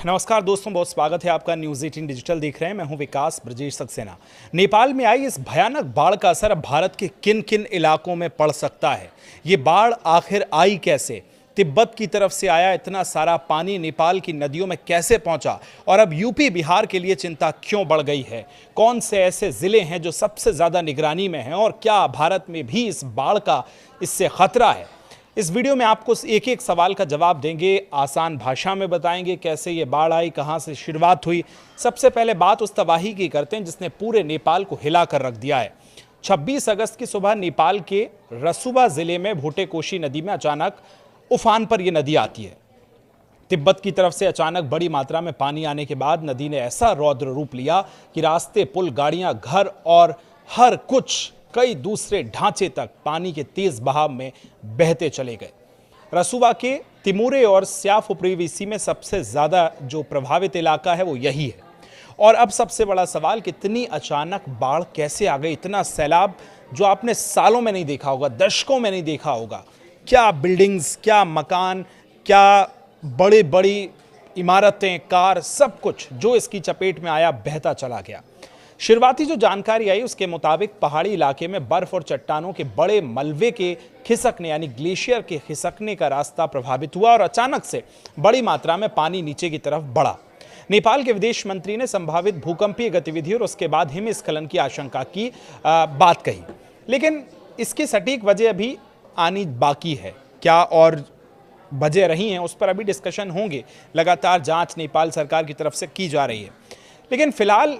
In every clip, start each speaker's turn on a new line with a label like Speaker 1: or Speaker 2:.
Speaker 1: नमस्कार दोस्तों, बहुत स्वागत है आपका। न्यूज़ 18 डिजिटल देख रहे हैं। मैं हूं विकास ब्रजेश सक्सेना। नेपाल में आई इस भयानक बाढ़ का असर अब भारत के किन किन इलाकों में पड़ सकता है? ये बाढ़ आखिर आई कैसे? तिब्बत की तरफ से आया इतना सारा पानी नेपाल की नदियों में कैसे पहुंचा? और अब यूपी बिहार के लिए चिंता क्यों बढ़ गई है? कौन से ऐसे जिले हैं जो सबसे ज्यादा निगरानी में हैं? और क्या भारत में भी इस बाढ़ का इससे खतरा है? इस वीडियो में आपको एक एक सवाल का जवाब देंगे, आसान भाषा में बताएंगे कैसे ये बाढ़ आई, कहां से शुरुआत हुई। सबसे पहले बात उस तबाही की करते हैं जिसने पूरे नेपाल को हिला कर रख दिया है। 26 अगस्त की सुबह नेपाल के रसुवा जिले में भोटेकोशी नदी में अचानक उफान पर यह नदी आती है। तिब्बत की तरफ से अचानक बड़ी मात्रा में पानी आने के बाद नदी ने ऐसा रौद्र रूप लिया कि रास्ते, पुल, गाड़ियां, घर और हर कुछ कई दूसरे ढांचे तक पानी के तेज बहाव में बहते चले गए। रसुवा के तिमोरे और स्याफ उपरीवीसी में सबसे ज्यादा जो प्रभावित इलाका है वो यही है। और अब सबसे बड़ा सवाल, कितनी अचानक बाढ़ कैसे आ गई? इतना सैलाब जो आपने सालों में नहीं देखा होगा, दशकों में नहीं देखा होगा। क्या बिल्डिंग्स, क्या मकान, क्या बड़ी बड़ी इमारतें, कार, सब कुछ जो इसकी चपेट में आया बहता चला गया। शुरुआती जो जानकारी आई उसके मुताबिक पहाड़ी इलाके में बर्फ और चट्टानों के बड़े मलबे के खिसकने यानी ग्लेशियर के खिसकने का रास्ता प्रभावित हुआ और अचानक से बड़ी मात्रा में पानी नीचे की तरफ बढ़ा। नेपाल के विदेश मंत्री ने संभावित भूकंपीय गतिविधि और उसके बाद हिमस्खलन की आशंका की बात कही, लेकिन इसकी सटीक वजह अभी आनी बाकी है। क्या और वजह रही हैं उस पर अभी डिस्कशन होंगे। लगातार जांच नेपाल सरकार की तरफ से की जा रही है, लेकिन फिलहाल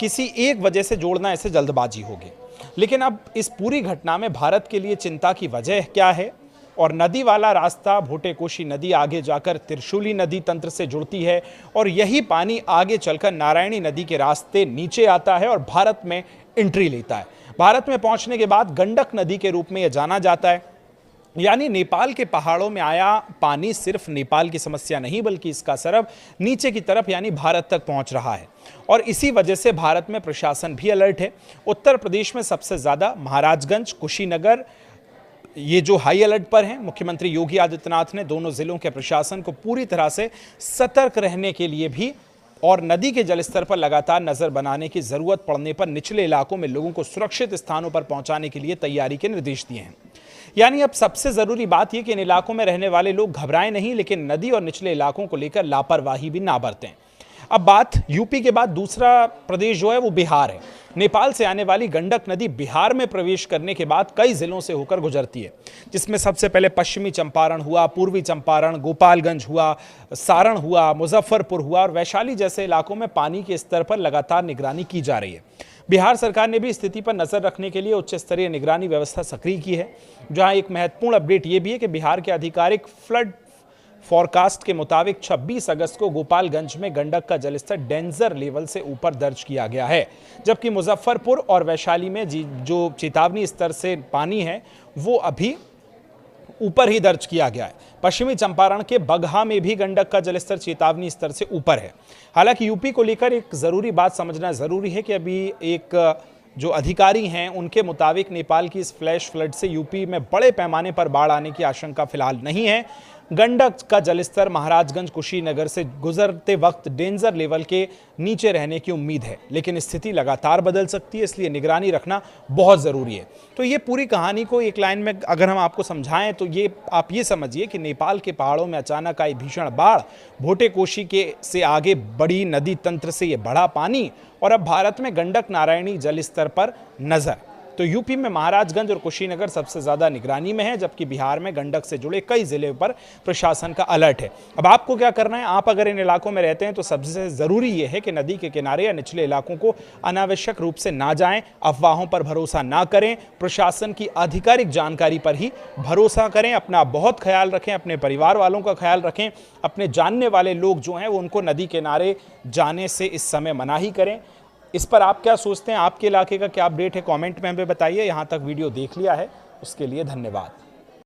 Speaker 1: किसी एक वजह से जोड़ना ऐसे जल्दबाजी होगी। लेकिन अब इस पूरी घटना में भारत के लिए चिंता की वजह क्या है? और नदी वाला रास्ता भोटेकोशी नदी आगे जाकर त्रिशूली नदी तंत्र से जुड़ती है और यही पानी आगे चलकर नारायणी नदी के रास्ते नीचे आता है और भारत में एंट्री लेता है। भारत में पहुंचने के बाद गंडक नदी के रूप में यह जाना जाता है। यानी नेपाल के पहाड़ों में आया पानी सिर्फ नेपाल की समस्या नहीं, बल्कि इसका असर अब नीचे की तरफ यानी भारत तक पहुंच रहा है। और इसी वजह से भारत में प्रशासन भी अलर्ट है। उत्तर प्रदेश में सबसे ज्यादा महाराजगंज, कुशीनगर ये जो हाई अलर्ट पर हैं। मुख्यमंत्री योगी आदित्यनाथ ने दोनों जिलों के प्रशासन को पूरी तरह से सतर्क रहने के लिए भी और नदी के जलस्तर पर लगातार नजर बनाने की जरूरत पड़ने पर निचले इलाकों में लोगों को सुरक्षित स्थानों पर पहुंचाने के लिए तैयारी के निर्देश दिए हैं। यानी अब सबसे जरूरी बात यह कि इन इलाकों में रहने वाले लोग घबराएं नहीं, लेकिन नदी और निचले इलाकों को लेकर लापरवाही भी ना बरतें। अब बात यूपी के बाद दूसरा प्रदेश जो है वो बिहार है। नेपाल से आने वाली गंडक नदी बिहार में प्रवेश करने के बाद कई जिलों से होकर गुजरती है, जिसमें सबसे पहले पश्चिमी चंपारण हुआ, पूर्वी चंपारण, गोपालगंज हुआ, सारण हुआ, मुजफ्फरपुर हुआ और वैशाली जैसे इलाकों में पानी के स्तर पर लगातार निगरानी की जा रही है। बिहार सरकार ने भी स्थिति पर नजर रखने के लिए उच्च स्तरीय निगरानी व्यवस्था सक्रिय की है। जहां एक महत्वपूर्ण अपडेट यह भी है कि बिहार के आधिकारिक फ्लड फॉरकास्ट के मुताबिक 26 अगस्त को गोपालगंज में गंडक का जलस्तर डेंजर लेवल से ऊपर दर्ज किया गया है, जबकि मुजफ्फरपुर और वैशाली में जो चेतावनी स्तर से पानी है वो अभी ऊपर ही दर्ज किया गया है। पश्चिमी चंपारण के बगहा में भी गंडक का जलस्तर चेतावनी स्तर से ऊपर है। हालांकि यूपी को लेकर एक जरूरी बात समझना जरूरी है कि अभी एक जो अधिकारी हैं उनके मुताबिक नेपाल की इस फ्लैश फ्लड से यूपी में बड़े पैमाने पर बाढ़ आने की आशंका फिलहाल नहीं है। गंडक का जलस्तर महाराजगंज, कुशीनगर से गुजरते वक्त डेंजर लेवल के नीचे रहने की उम्मीद है, लेकिन स्थिति लगातार बदल सकती है, इसलिए निगरानी रखना बहुत जरूरी है। तो ये पूरी कहानी को एक लाइन में अगर हम आपको समझाएं तो ये आप ये समझिए कि नेपाल के पहाड़ों में अचानक आई भीषण बाढ़, भोटेकोशी के से आगे बड़ी नदी तंत्र से ये बढ़ा पानी और अब भारत में गंडक नारायणी जल स्तर पर नजर। तो यूपी में महाराजगंज और कुशीनगर सबसे ज्यादा निगरानी में है, जबकि बिहार में गंडक से जुड़े कई जिले पर प्रशासन का अलर्ट है। अब आपको क्या करना है? आप अगर इन इलाकों में रहते हैं तो सबसे जरूरी यह है कि नदी के किनारे या निचले इलाकों को अनावश्यक रूप से ना जाएं, अफवाहों पर भरोसा ना करें, प्रशासन की आधिकारिक जानकारी पर ही भरोसा करें। अपना बहुत ख्याल रखें, अपने परिवार वालों का ख्याल रखें। अपने जानने वाले लोग जो हैं वो उनको नदी किनारे जाने से इस समय मनाही करें। इस पर आप क्या सोचते हैं? आपके इलाके का क्या अपडेट है? कमेंट में हमें बताइए। यहाँ तक वीडियो देख लिया है उसके लिए धन्यवाद।